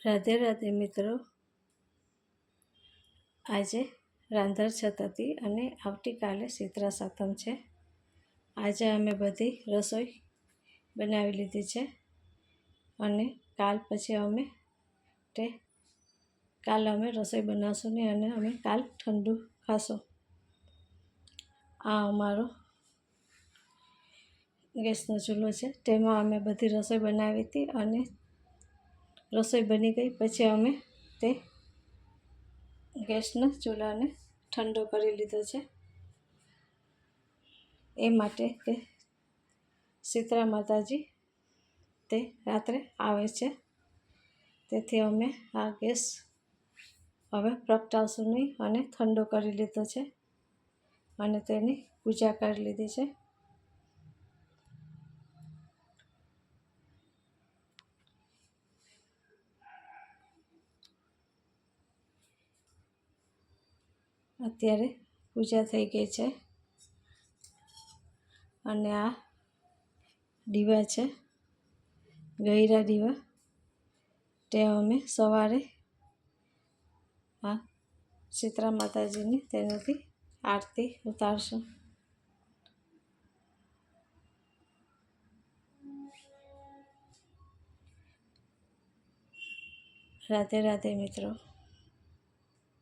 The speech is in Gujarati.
રાધે રાધે મિત્રો, આજે રાંધણ ચતુર્થી અને આવતીકાલે શીતળા સાતમ છે। આજે અમે બધી રસોઈ બનાવી લીધી છે અને કાલ અમે રસોઈ બનાવશું નહીં અને અમે કાલ ઠંડુ ખાશું। આ અમારો ગેસનો ચૂલો છે, તેમાં અમે બધી રસોઈ બનાવી હતી અને રસોઈ બની ગઈ પછી અમે તે ગેસના ચૂલાને ઠંડો કરી લીધો છે। એ માટે કે શીતળા માતાજી તે રાત્રે આવે છે, તેથી અમે આ ગેસ હવે પ્રગટાવશું નહીં અને ઠંડો કરી લીધો છે અને તેની પૂજા કરી લીધી છે। અત્યારે પૂજા થઈ ગઈ છે અને આ દીવા છે, ગયરા દીવા, તે અમે સવારે આ શીતળા માતાજીની તેનાથી આરતી ઉતારશું। રાધે રાધે મિત્રો।